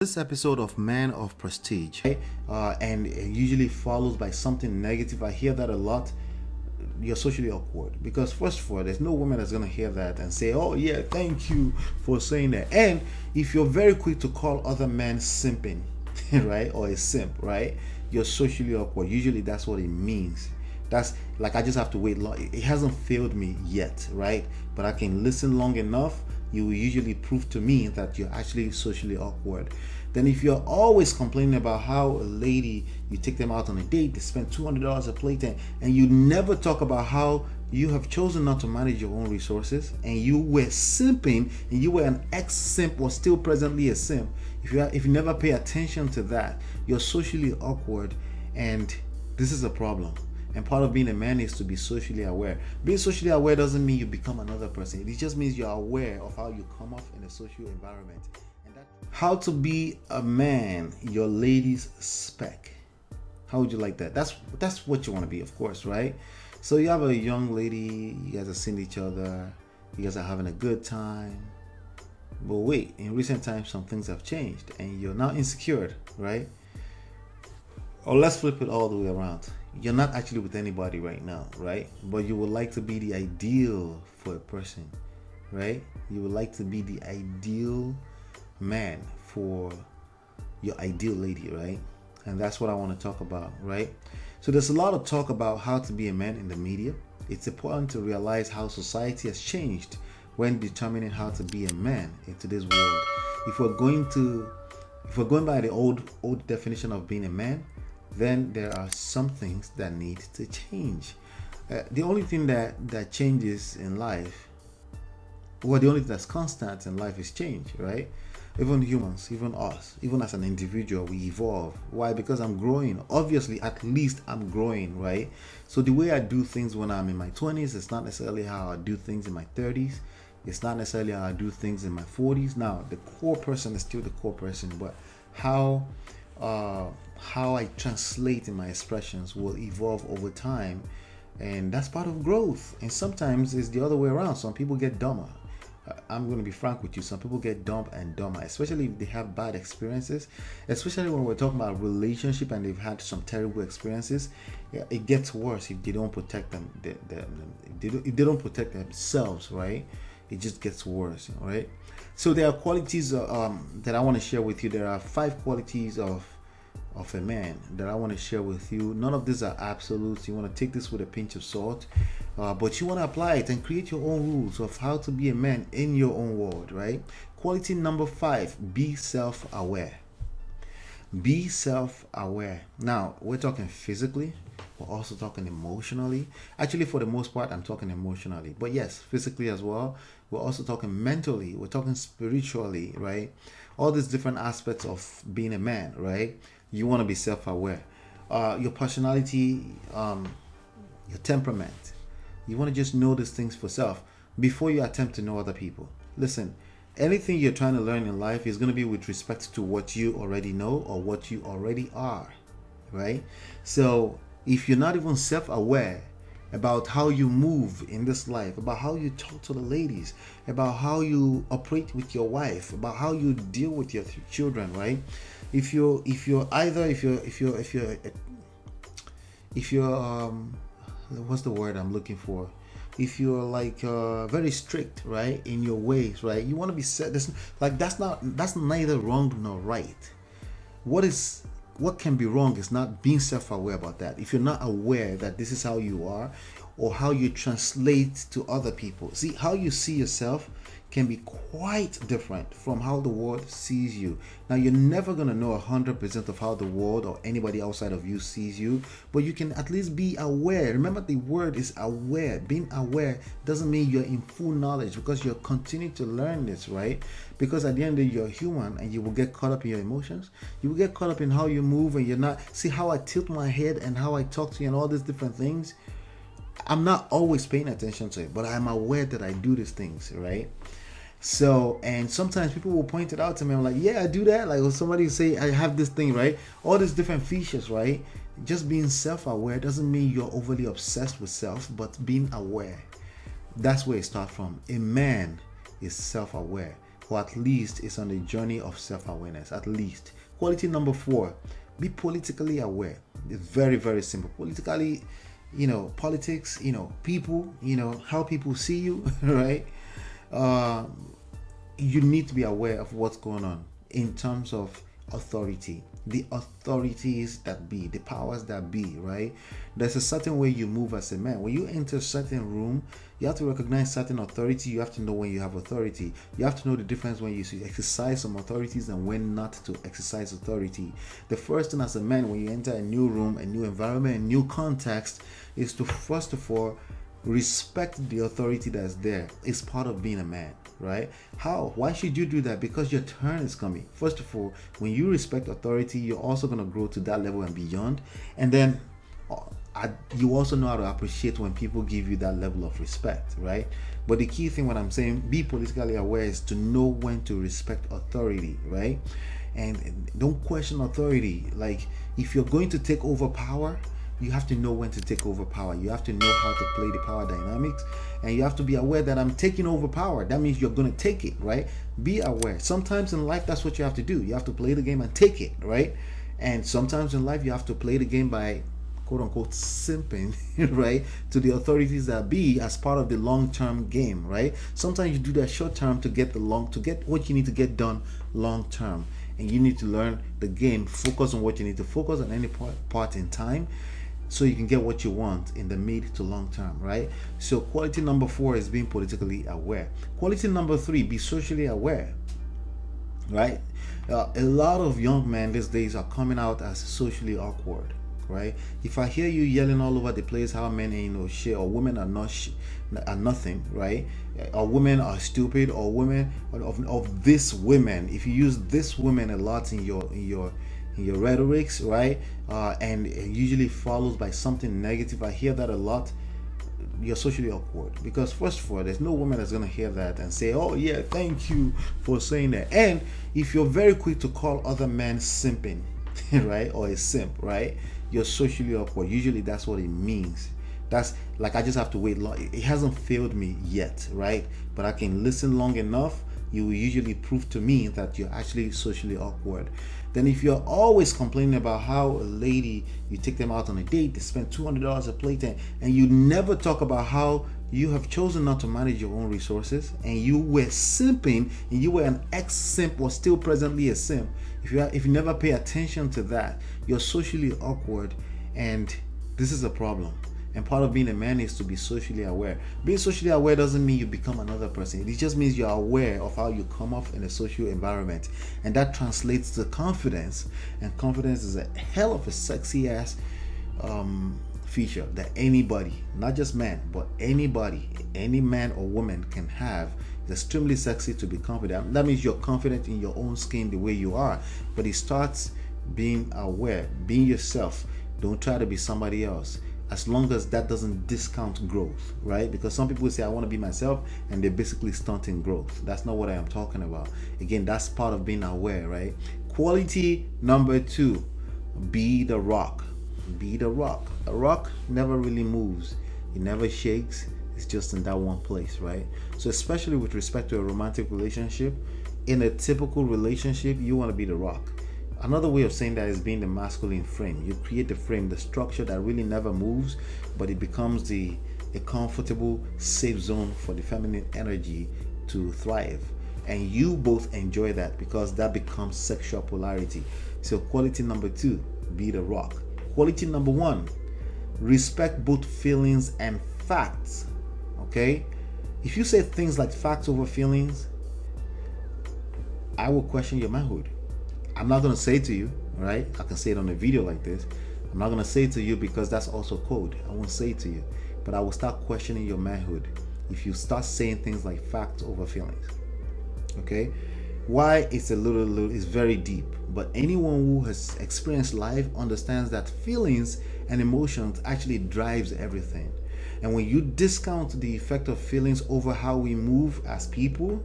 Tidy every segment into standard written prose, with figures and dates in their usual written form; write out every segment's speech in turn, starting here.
This episode of Man of Prestige, right? And it usually follows by something negative. I hear that a lot. You're socially awkward because, first of all, there's no woman that's gonna hear that and say, "Oh yeah, thank you for saying that." And if you're very quick to call other men simping, right, or a simp, right, you're socially awkward. Usually, that's what it means. That's like, I just have to wait long. It hasn't failed me yet, right? But I can listen long enough. You will usually prove to me that you're actually socially awkward. Then if you're always complaining about how a lady, you take them out on a date, they spend $200 a plate, and you never talk about how you have chosen not to manage your own resources, and you were simping, and you were an ex-simp or still presently a simp. If you never pay attention to that, you're socially awkward, and this is a problem. And part of being a man is to be socially aware. Being socially aware doesn't mean you become another person. It just means you're aware of how you come off in a social environment. And that, how to be a man, your lady's spec. How would you like that? That's what you want to be, of course, right? So you have a young lady, you guys have seen each other, you guys are having a good time. But wait, in recent times, some things have changed and you're now insecure, right? Or let's flip it all the way around. You're not actually with anybody right now, right? But you would like to be the ideal for a person, right? You would like to be the ideal man for your ideal lady, right? And that's what I want to talk about, right? So there's a lot of talk about how to be a man in the media. It's important to realize how society has changed when determining how to be a man in today's world. If we're going by the old definition of being a man, then there are some things that need to change. The only thing that changes in life, well, the only thing that's constant in life is change, right? Even humans, even us, even as an individual, we evolve. Why? Because I'm growing. Obviously, at least I'm growing, right? So the way I do things when I'm in my 20s, it's not necessarily how I do things in my 30s. It's not necessarily how I do things in my 40s. Now, the core person is still the core person, but how I translate in my expressions will evolve over time, and that's part of growth. And sometimes it's the other way around. Some people get dumber. I'm going to be frank with you. Some people get dumb and dumber, especially if they have bad experiences, especially when we're talking about relationship and they've had some terrible experiences. It gets worse if they don't protect them. If they don't protect themselves, right? It just gets worse, right? So there are qualities that I want to share with you. There are 5 qualities of a man that I want to share with you. None of these are absolutes. You want to take this with a pinch of salt, but you want to apply it and create your own rules of how to be a man in your own world, right? Quality number 5, be self-aware. Be self-aware. Now, we're talking physically, we're also talking emotionally. Actually, for the most part, I'm talking emotionally, but yes, physically as well. We're also talking mentally, we're talking spiritually, right? All these different aspects of being a man, right? You want to be self-aware. Your personality, your temperament. You want to just know these things for self before you attempt to know other people. Listen, anything you're trying to learn in life is going to be with respect to what you already know or what you already are, right? So if you're not even self-aware about how you move in this life, about how you talk to the ladies, about how you operate with your wife, about how you deal with your children, right? If you're what's the word I'm looking for? If you're like very strict, right, in your ways, right, you want to be set. That's neither wrong nor right. What can be wrong is not being self-aware about that. If you're not aware that this is how you are or how you translate to other people. See, how you see yourself can be quite different from how the world sees you. Now, you're never going to know 100% of how the world or anybody outside of you sees you, but you can at least be aware. Remember, the word is aware. Being aware doesn't mean you're in full knowledge, because you're continuing to learn this, right? Because at the end of the day, you're human and you will get caught up in your emotions. You will get caught up in how you move, and you're not, see how I tilt my head and how I talk to you and all these different things. I'm not always paying attention to it, but I'm aware that I do these things, right? So, and sometimes people will point it out to me. I'm like, yeah, I do that. Like, when somebody say I have this thing, right? All these different features, right? Just being self-aware doesn't mean you're overly obsessed with self, but being aware. That's where it starts from. A man is self-aware. or at least is on a journey of self-awareness. At least. Quality number 4, be politically aware. It's very, very simple. Politically, politics, people, how people see you, right? You need to be aware of what's going on in terms of authority, the authorities that be, the powers that be, right? There's a certain way you move as a man. When you enter a certain room, you have to recognize certain authority. You have to know when you have authority. You have to know the difference when you exercise some authorities and when not to exercise authority. The first thing as a man, when you enter a new room, a new environment, a new context, is to first of all respect the authority that's there. It's part of being a man, right? How? Why should you do that? Because your turn is coming. First of all, when you respect authority, you're also going to grow to that level and beyond. And then you also know how to appreciate when people give you that level of respect, right? But the key thing when I'm saying be politically aware is to know when to respect authority, right? And don't question authority. Like, if you're going to take over power, you have to know when to take over power. You have to know how to play the power dynamics, and you have to be aware that I'm taking over power. That means you're going to take it, right? Be aware. Sometimes in life, that's what you have to do. You have to play the game and take it, right? And sometimes in life, you have to play the game by quote unquote simping, right, to the authorities that be as part of the long-term game, right? Sometimes you do that short term to get what you need to get done long term, and you need to learn the game, focus on what you need to focus on any part in time, so you can get what you want in the mid to long term, right? So quality number 4 is being politically aware. Quality number 3, be socially aware, right? A lot of young men these days are coming out as socially awkward, right? If I hear you yelling all over the place how men ain't no shit, or women are are nothing, right? Or women are stupid, or women of this women, if you use this women a lot in your rhetorics, right? And it usually follows by something negative. I hear that a lot. You're socially awkward, because first of all, there's no woman that's gonna hear that and say, oh yeah, thank you for saying that. And if you're very quick to call other men simping, right, or a simp, right, you're socially awkward. Usually that's what it means. That's like, I just have to wait long. It hasn't failed me yet, right? But I can listen long enough, you will usually prove to me that you're actually socially awkward. Then if you're always complaining about how a lady, you take them out on a date, they spend $200 a plate, and you never talk about how you have chosen not to manage your own resources, and you were simping, and you were an ex-simp or still presently a simp, if you never pay attention to that, you're socially awkward, and this is a problem. And part of being a man is to be socially aware. Being socially aware doesn't mean you become another person. It just means you're aware of how you come off in a social environment. And that translates to confidence. And confidence is a hell of a sexy ass feature that anybody, not just men, but anybody, any man or woman can have. It's extremely sexy to be confident. That means you're confident in your own skin the way you are. But it starts being aware, being yourself. Don't try to be somebody else. As long as that doesn't discount growth, right? Because some people say, I want to be myself, and they're basically stunting growth. That's not what I am talking about. Again, that's part of being aware, right? Quality number 2, be the rock. Be the rock. A rock never really moves. It never shakes. It's just in that one place, right? So especially with respect to a romantic relationship, in a typical relationship, you want to be the rock. Another way of saying that is being the masculine frame. You create the frame, the structure that really never moves, but it becomes a comfortable, safe zone for the feminine energy to thrive. And you both enjoy that, because that becomes sexual polarity. So quality number 2, be the rock. Quality number 1, respect both feelings and facts. Okay? If you say things like facts over feelings, I will question your manhood. I'm not going to say it to you, right? I can say it on a video like this. I'm not going to say it to you because that's also code. I won't say it to you. But I will start questioning your manhood if you start saying things like facts over feelings. Okay? Why? It's it's very deep. But anyone who has experienced life understands that feelings and emotions actually drives everything. And when you discount the effect of feelings over how we move as people,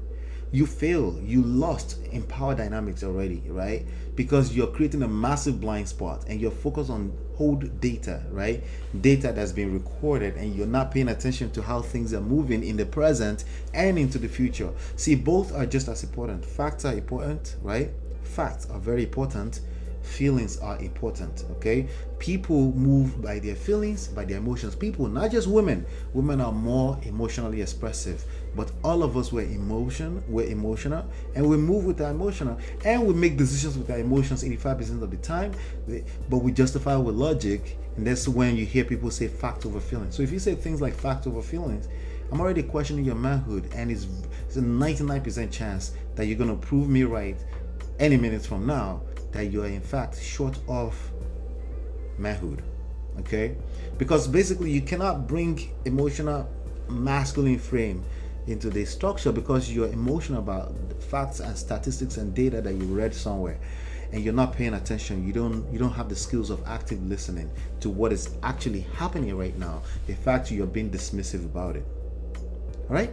you fail. You lost in power dynamics already, right? Because you're creating a massive blind spot, and you're focused on hold data, right? Data that's been recorded, and you're not paying attention to how things are moving in the present and into the future. See, both are just as important. Facts are important, right? Facts are very important. Feelings are important. Okay, people move by their feelings, by their emotions. People, not just women. Women are more emotionally expressive, but all of us we're emotional, and we move with our emotional, and we make decisions with our emotions 85% of the time, but we justify with logic. And that's when you hear people say fact over feelings. So if you say things like fact over feelings, I'm already questioning your manhood, and it's a 99% chance that you're going to prove me right any minute from now, that you are in fact short of manhood. Okay, because basically you cannot bring emotional masculine frame into the structure, because you're emotional about facts and statistics and data that you read somewhere, and you're not paying attention. You don't have the skills of active listening to what is actually happening right now. In fact, you're being dismissive about it. All right.